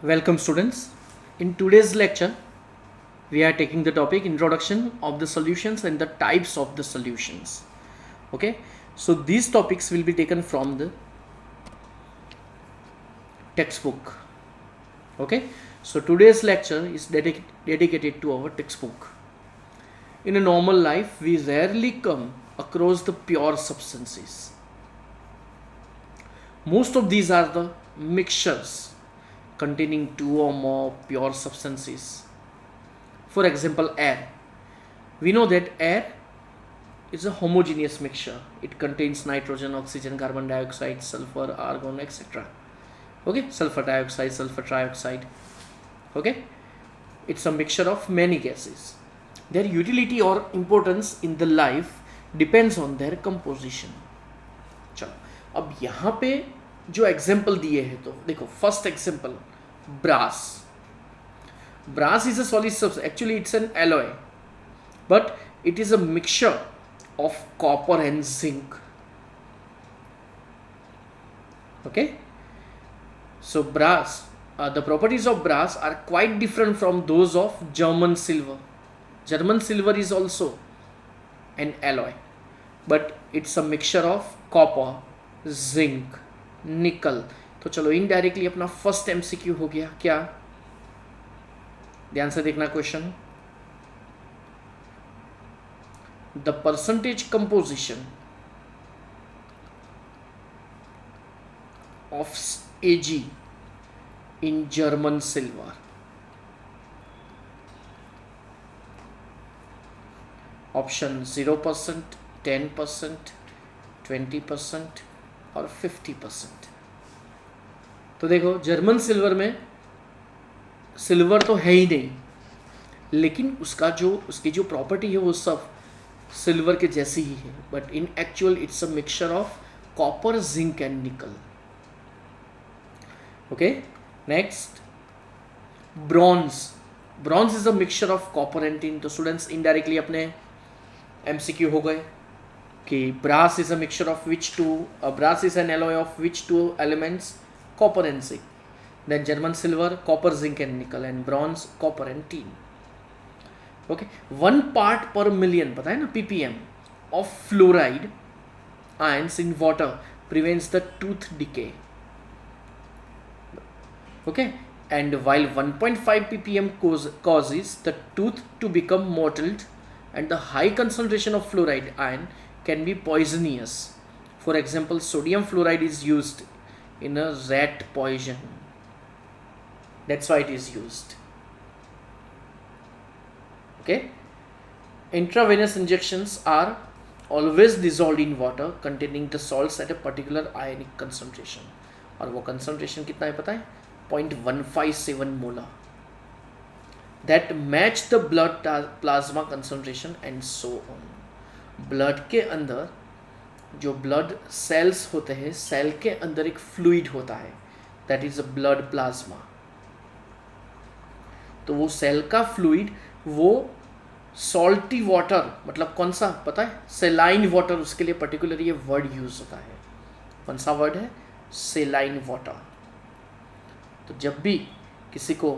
Welcome students. In today's lecture, we are taking the topic introduction of the solutions and the types of the solutions. Okay, so these topics will be taken from the textbook. Okay, so today's lecture is dedicated to our textbook. In a normal life, we rarely come across the pure substances. Most of these are the mixtures containing two or more pure substances. For example, air. We know that air is a homogeneous mixture. It contains nitrogen, oxygen, carbon dioxide, sulfur, argon, etc. Okay, sulfur dioxide, sulfur trioxide. Okay, it's a mixture of many gases. Their utility or importance in the life depends on their composition. चलो अब यहाँ पे जो example दिए हैं तो देखो, first example brass. Brass is a solid substance. Actually, it's an alloy, but it is a mixture of copper and zinc. Okay, so brass, the properties of brass are quite different from those of German silver. German silver is also an alloy, but it's a mixture of copper, zinc, nickel. तो चलो indirectly अपना first MCQ हो गया. क्या, ध्यान से देखना question. The percentage composition of Ag in German silver. Option 0%, 10%, 20% और 50%. तो देखो, जर्मन सिल्वर में सिल्वर तो है ही नहीं, लेकिन उसकी जो प्रॉपर्टी है वो सब सिल्वर के जैसी ही है, but in actual it's a mixture of copper, zinc and nickel. Okay, next bronze. Bronze is a mixture of copper and tin. तो स्टूडेंट्स इनडायरेक्टली अपने एमसीक्यू हो गए कि brass is a mixture of which two, brass is an alloy of which two elements, copper and zinc. Then German silver, copper, zinc and nickel, and bronze, copper and tin. Okay, 1 part per million, पता है ना, ppm of fluoride ions in water prevents the tooth decay. Okay, and while 1.5 ppm causes the tooth to become mottled, and the high concentration of fluoride ion can be poisonous. For example, sodium fluoride is used in a rat poison. That's why it is used. Okay, intravenous injections are always dissolved in water containing the salts at a particular ionic concentration. और वो concentration कितना है पता है? 0.157 molar. That match the blood plasma concentration and so on. Blood के अंदर जो blood cells होते हैं, cell के अंदर एक fluid होता है, that is a blood plasma. तो वो सेल का फ्लूइड, वो सॉल्टी वाटर, मतलब कौन सा पता है, सेलाइन वाटर, उसके लिए पर्टिकुलर ये वर्ड यूज होता है. कौन सा वर्ड है? Saline water. तो जब भी किसी को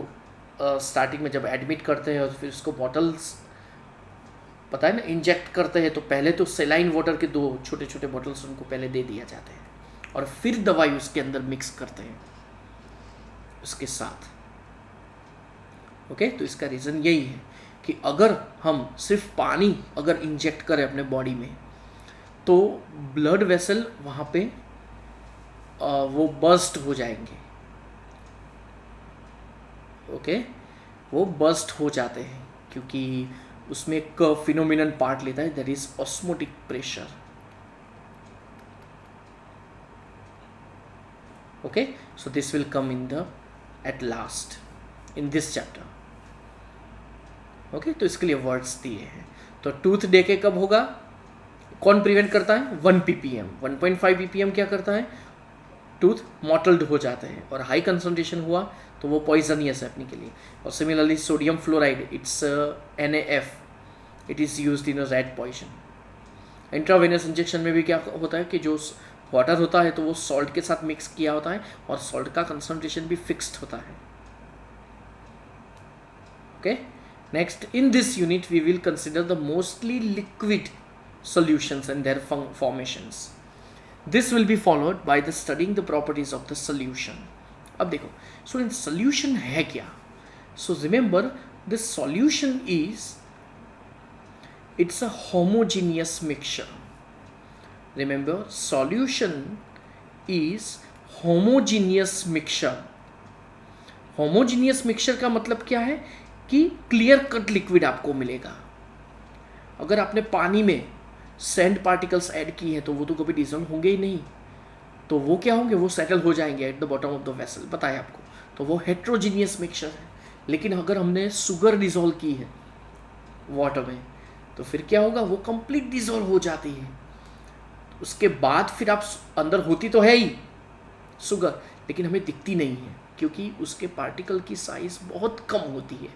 स्टार्टिंग में जब एडमिट करते हैं और फिर उसको बॉटल्स, पता है ना, इंजेक्ट करते हैं, तो पहले तो सेलाइन वाटर के 2 छोटे छोटे बॉटल्स उनको पहले दे दिया जाते हैं और फिर दवाई उसके अंदर मिक्स करते हैं उसके साथ. ओके, तो इसका रीज़न यही है कि अगर हम सिर्फ पानी अगर इंजेक्ट करें अपने बॉडी में, तो ब्लड वेसल वहाँ पे वो बर्स्ट हो जाएंगे. ओके, वो बर्स्ट हो जाते हैं क्योंकि उसमें एक फिनोमिनन पार्ट लेता है, that is osmotic pressure. Okay, so this will come in the at last in this chapter. Okay, तो इसके लिए वर्ड्स दिए हैं. तो टूथ डेके कब होगा, कौन प्रिवेंट करता है? 1 ppm. 1.5 ppm क्या करता है? टूथ मॉटल्ड हो जाते हैं, और हाई कंसंट्रेशन हुआ तो वो पॉइजनियस है अपने के लिए. और similarly sodium fluoride, it's NaF, it is used in a rat poison. Intravenous injection में भी क्या होता है कि जो वाटर होता है तो वो सॉल्ट के साथ मिक्स किया होता है और सॉल्ट का कंसंट्रेशन भी फिक्स्ड होता है. Okay. Next, in this unit, we will consider the mostly liquid solutions and their formations. This will be followed by the studying the properties of the solution. अब देखो, so in solution है क्या? So remember, this solution is, it's a homogeneous mixture. Remember, solution is homogeneous mixture. Homogeneous mixture का मतलब क्या है कि clear cut liquid आपको मिलेगा. अगर आपने पानी में सैंड पार्टिकल्स ऐड किए हैं तो वो तो कभी डिसॉल्व होंगे ही नहीं, तो वो क्या होंगे, वो सेटल हो जाएंगे at the bottom of the vessel, पता है आपको. तो वो हेट्रोजीनियस मिक्सचर है. लेकिन अगर हमने शुगर डिसॉल्व की है वाटर में तो फिर क्या होगा, वो कंप्लीट डिसॉल्व हो जाती है. उसके बाद फिर आप अंदर होती तो है ही शुगर, लेकिन हमें दिखती नहीं है क्योंकि उसके पार्टिकल की साइज बहुत कम होती है.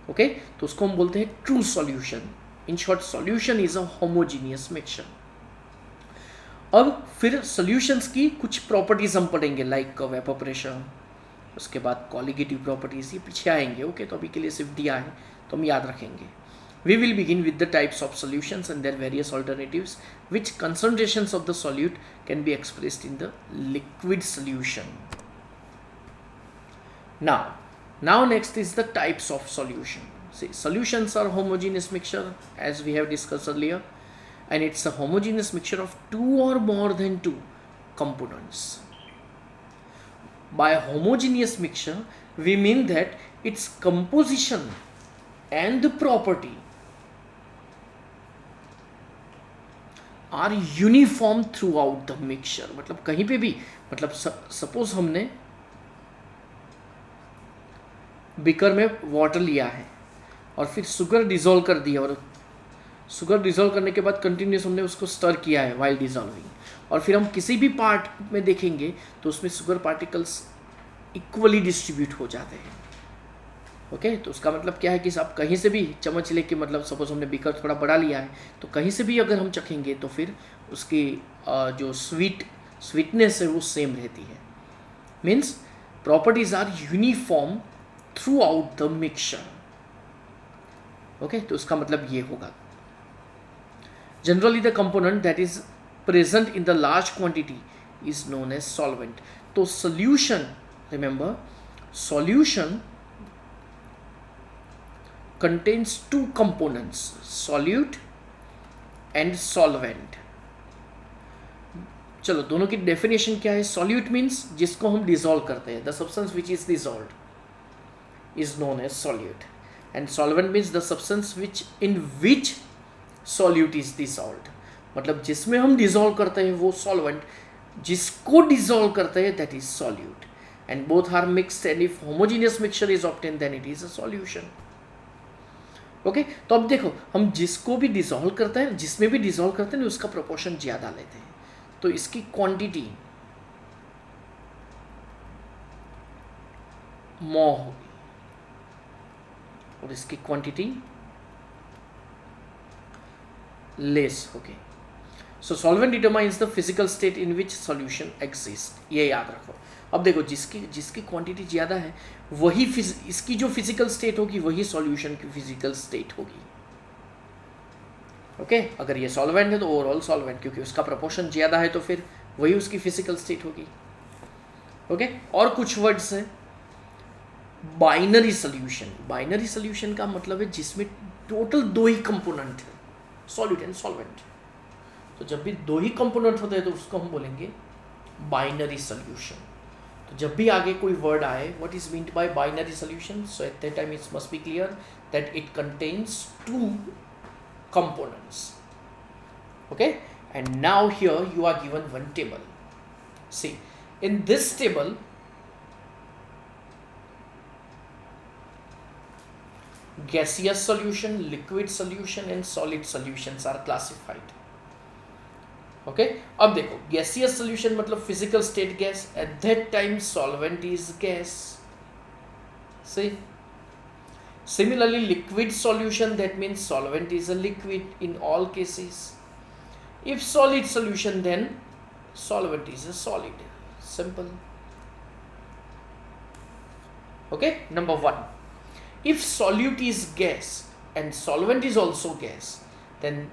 ओके, तो उसको हम बोलते हैं true solution. In short, solution is a homogeneous mixture. अब फिर सॉल्यूशंस की कुछ प्रॉपर्टीज हम पढ़ेंगे, लाइक वेपर प्रेशर, उसके बाद कॉलिगेटिव प्रॉपर्टीज, ये पीछे आएंगे. ओके, तो अभी के लिए सिर्फ दिया है तो हम याद रखेंगे. We will begin with the types of solutions and their various alternatives, which concentrations of the solute can be expressed in the liquid solution. Now next is the types of solution. See, solutions are homogeneous mixture as we have discussed earlier, and it's a homogeneous mixture of two or more than two components. By homogeneous mixture, we mean that its composition and the property are uniform throughout the mixture. मतलब कहीं पे भी, मतलब suppose हमने beaker में water लिया है और फिर शुगर डिसॉल्व कर दिया, और शुगर डिसॉल्व करने के बाद कंटिन्यूस हमने उसको स्टर किया है वाइल डिसॉल्विंग, और फिर हम किसी भी पार्ट में देखेंगे तो उसमें शुगर पार्टिकल्स इक्वली डिस्ट्रीब्यूट हो जाते हैं. ओके, तो उसका मतलब क्या है कि आप कहीं से भी चम्मच लेके, मतलब सपोज हमने बीकर थोड़ा बड़ा लिया है तो कहीं से भी अगर हम चखेंगे तो फिर उसकी जो स्वीटनेस है वो सेम रहती है. Means properties are uniform throughout the mixture. Okay, तो उसका मतलब ये होगा. Generally the component that is present in the large quantity is known as solvent. तो solution, remember, solution contains two components, solute and solvent. चलो, दोनों की definition क्या है. solute means जिसको हम डिसॉल्व करते हैं, the substance which is dissolved is known as solute, and solvent means the substance in which solute is dissolved. मतलब जिसमें हम डिसॉल्व करते हैं वो solvent, जिसको डिसॉल्व करते हैं that is solute, and both are mixed, and if homogeneous mixture is obtained then it is a solution. Okay, तो अब देखो, हम जिसको भी डिसॉल्व करते हैं, जिसमें भी डिसॉल्व करते हैं उसका प्रोपोर्शन ज़्यादा लेते हैं, तो इसकी क्वांटिटी मोर होगी और इसकी क्वांटिटी लेस होगी. So solvent determines the physical state in which solution exist. ये याद रखो. अब देखो, जिसकी क्वांटिटी ज़्यादा है वही इसकी जो फिजिकल स्टेट होगी वही सॉल्यूशन की फिजिकल स्टेट होगी. ओके, अगर ये सॉल्वेंट है तो ओवरऑल सॉल्वेंट, क्योंकि उसका प्रोपोर्शन ज़्यादा है तो फिर वही उसकी फिजिकल स्टेट होगी. ओके, और कुछ वर्ड्स हैं. Binary solution. बाइनरी सोल्यूशन का मतलब है जिसमें टोटल दो ही कंपोनेंट है, सॉल्यूट एंड सॉल्वेंट. तो जब भी दो ही कंपोनेंट होते हैं तो उसको हम बोलेंगे बाइनरी सोल्यूशन. तो जब भी आगे कोई वर्ड आए, what is meant by binary solution, so at that time it must be clear that it contains two components. Okay, and now here you are given one table. See, in this table gaseous solution, liquid solution and solid solutions are classified. Okay, अब देखो, gaseous solution मतलब physical state gas, at that time solvent is gas. See, similarly liquid solution, that means solvent is a liquid in all cases. If solid solution, then solvent is a solid. Simple. Okay, number 1, If solute is gas and solvent is also gas, then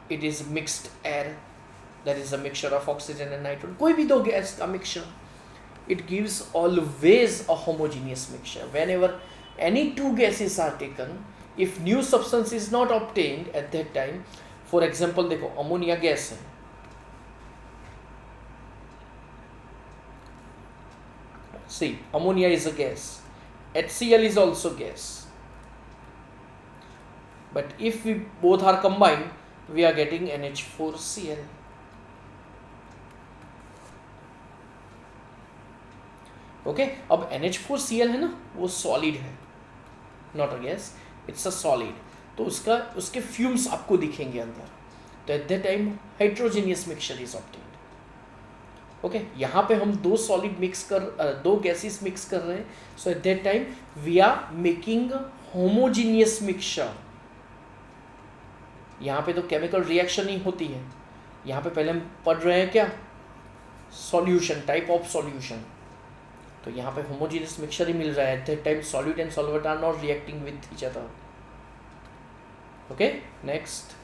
it is mixed air, that is a mixture of oxygen and nitrogen. कोई भी दो gas का mixture, it gives always a homogeneous mixture. Whenever any two gases are taken, if new substance is not obtained at that time, for example देखो ammonia gas है, see ammonia is a gas, HCl is also gas, but if we both are combined, we are getting NH4Cl. Okay अब NH4Cl है ना, वो solid है, not a gas, it's a solid. तो उसके fumes आपको दिखेंगे अंदर. तो eight that time हाइड्रोजीनियस mixture is obtained. Okay यहाँ पे हम दो सॉलिड दो गैसेस मिक्स कर रहे हैं. So at that time we are making homogeneous mixture. यहाँ पे तो केमिकल रिएक्शन ही होती है. यहाँ पे पहले हम पढ़ रहे हैं क्या, सॉल्यूशन, टाइप ऑफ सॉल्यूशन. तो यहाँ पे होमोजीनियस मिक्सचर ही मिल रहा है. At that time solute and solvent are not reacting with each other. Okay next,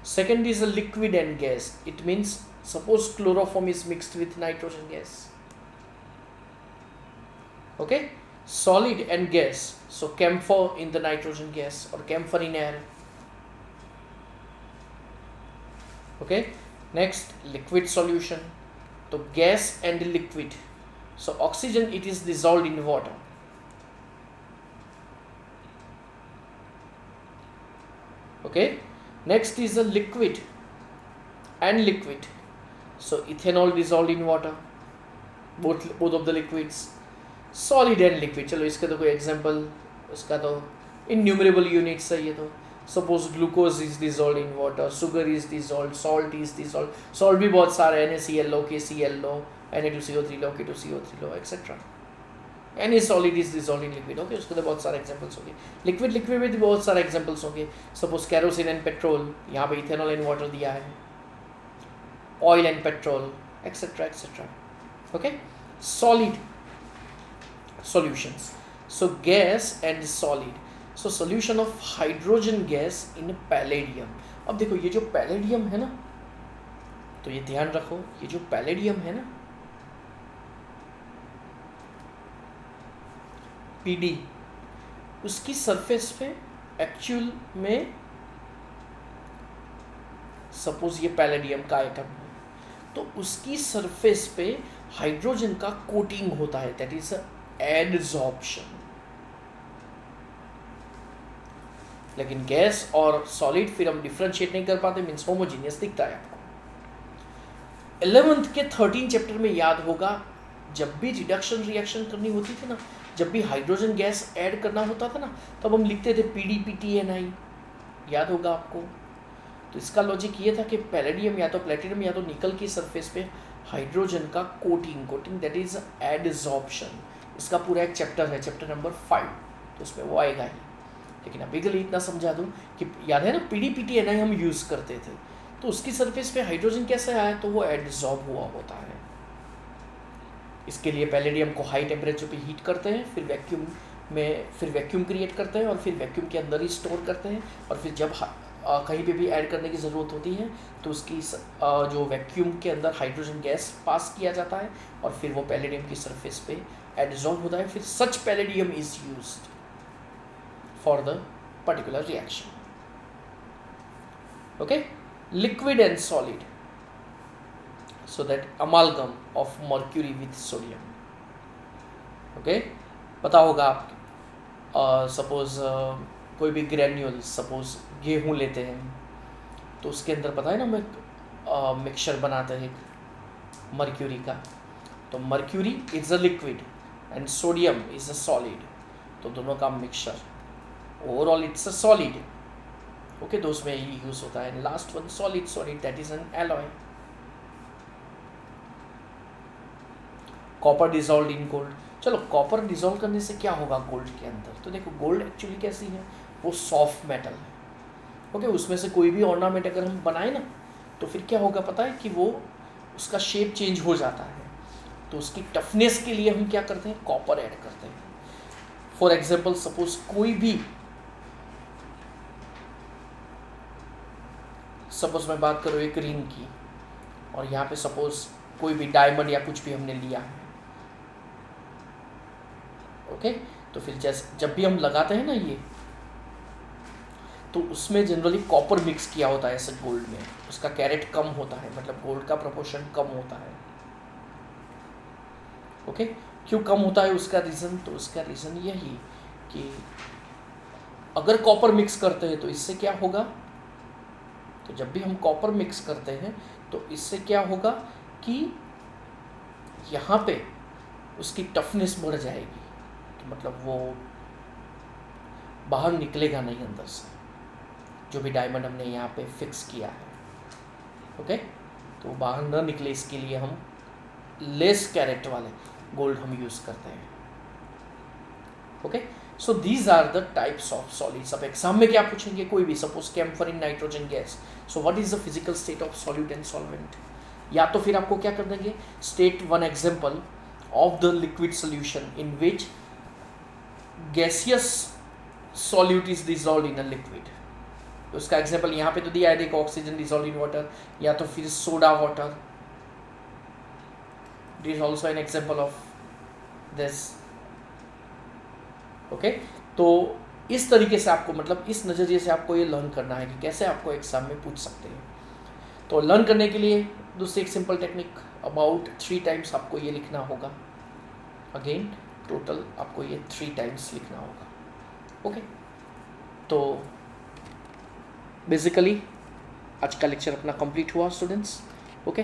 second is a liquid and gas. It means suppose chloroform is mixed with nitrogen gas. Okay, solid and gas. So camphor in the nitrogen gas or camphor in air. Okay, next liquid solution. So gas and liquid. So oxygen, it is dissolved in water. Okay, next is a liquid and liquid. So ethanol dissolved in water, both of the liquids. Solid and liquid, चलो इसका तो कोई example, उसका तो innumerable units है ये. तो suppose glucose is dissolve in water, sugar is dissolve, salt is dissolve. Salt भी बहुत सारे, NaClO, KClO, Na2CO3 K2CO3 etcetera. Any solid is dissolve in liquid. Okay, उसके तो बहुत सारे एग्जाम्पल्स होंगे. लिक्विड में भी बहुत सारे एग्जाम्पल्स होंगे. सपोज कैरोसिन एंड पेट्रोल, यहाँ पे इथेनॉल एंड वाटर दिया है. Oil and petrol, etc. etc. Okay, solid solutions. So gas and solid. So solution of hydrogen gas in palladium. अब देखो ये जो पैलेडियम है ना, तो ये ध्यान रखो, ये जो पैलेडियम है ना, PD, उसकी सरफेस पे एक्चुअल में सपोज ये पैलेडियम का आइटम है, तो उसकी सरफेस पे हाइड्रोजन का कोटिंग होता है, दैट इज एडसॉर्प्शन. लेकिन गैस और सॉलिड फिर हम डिफरेंशिएट नहीं कर पाते, मीन्स होमोजीनियस दिखता है आपको. 11th के 13 चैप्टर में याद होगा, जब भी रिडक्शन रिएक्शन करनी होती थी ना, जब भी हाइड्रोजन गैस ऐड करना होता था ना, तब हम लिखते थे PDPTNI. याद होगा आपको. तो इसका लॉजिक ये था कि पैलेडियम या तो प्लेटिनम या तो निकल की सरफेस पे हाइड्रोजन का कोटिंग दैट इज एडसॉर्प्शन. इसका पूरा एक चैप्टर है, चैप्टर नंबर 5, तो उसमें वो आएगा ही. लेकिन अभी के लिए इतना समझा दूं कि याद है ना PDPTNI हम यूज़ करते थे, तो उसकी सरफेस पे हाइड्रोजन कैसे आया, तो वो एडसॉर्ब हुआ होता है. इसके लिए पैलेडियम को हाई टेम्परेचर पे हीट करते हैं, फिर वैक्यूम क्रिएट करते हैं, और फिर वैक्यूम के अंदर ही स्टोर करते हैं, और फिर जब कहीं पे भी ऐड करने की ज़रूरत होती है तो उसकी जो वैक्यूम के अंदर हाइड्रोजन गैस पास किया जाता है, और फिर वो पैलेडियम की सरफेस पे एडसॉर्ब होता है. फिर such palladium is used for the particular reaction. Okay, liquid and solid. So that amalgam of mercury with sodium. Okay, पता होगा आप, सपोज कोई भी ग्रेन्यूल, सपोज गेहूँ लेते हैं, तो उसके अंदर पता है ना हम मिक्सचर बनाते हैं मर्क्यूरी का. तो mercury is a liquid and sodium is a solid, तो दोनों का mixture, overall it's a solid. Okay, तो उसमें ये यूज़ होता है. Last one solid, that is an alloy. Copper dissolve in gold. चलो, कॉपर डिजॉल्व करने से क्या होगा गोल्ड के अंदर, तो देखो गोल्ड एक्चुअली कैसी है, वो सॉफ्ट मेटल है. ओके, उसमें से कोई भी ऑर्नामेंट अगर हम बनाए ना, तो फिर क्या होगा पता है कि वो उसका शेप चेंज हो जाता है. तो उसकी टफनेस के लिए हम क्या करते हैं, कॉपर ऐड करते हैं. फॉर एग्जाम्पल सपोज कोई भी, सपोज मैं बात करूँ एक रिंग की, और यहाँ पे सपोज कोई भी डायमंड या कुछ भी हमने लिया है, ओके। तो फिर जैसे जब भी हम लगाते हैं ना ये, तो उसमें जनरली कॉपर मिक्स किया होता है ऐसे गोल्ड में, उसका कैरेट कम होता है, मतलब गोल्ड का प्रोपोर्शन कम होता है, ओके। क्यों कम होता है उसका रीज़न, तो उसका रीज़न यही कि अगर कॉपर मिक्स करते हैं तो इससे क्या होगा, तो जब भी हम कॉपर मिक्स करते हैं तो इससे क्या होगा कि यहाँ पे उसकी टफनेस बढ़ जाएगी, तो मतलब वो बाहर निकलेगा नहीं अंदर से, जो भी डायमंड हमने यहाँ पे फिक्स किया है, ओके। तो बाहर न निकले इसके लिए हम लेस कैरेट वाले गोल्ड हम यूज़ करते हैं, okay. So these are the types of solids. अब एग्जाम में क्या पूछेंगे, कोई भी, suppose camphor in nitrogen gas, so what is the physical state of solute and solvent, या तो फिर आपको क्या कर देंगे, state one example of the liquid solution in which gaseous solute is dissolve in a liquid. उसका example यहाँ पे तो दिया है, देखो, ऑक्सीजन डिजॉल्व इन वाटर, या तो फिर soda water, this is also an example of this, okay. तो इस तरीके से आपको, मतलब इस नज़रिए से आपको ये लर्न करना है कि कैसे आपको एग्जाम में पूछ सकते हैं। तो लर्न करने के लिए दूसरी एक सिंपल टेक्निक, अबाउट 3 टाइम्स आपको ये लिखना होगा, अगेन टोटल आपको ये 3 टाइम्स लिखना होगा, ओके। तो बेसिकली आज का लेक्चर अपना कंप्लीट हुआ स्टूडेंट्स, ओके।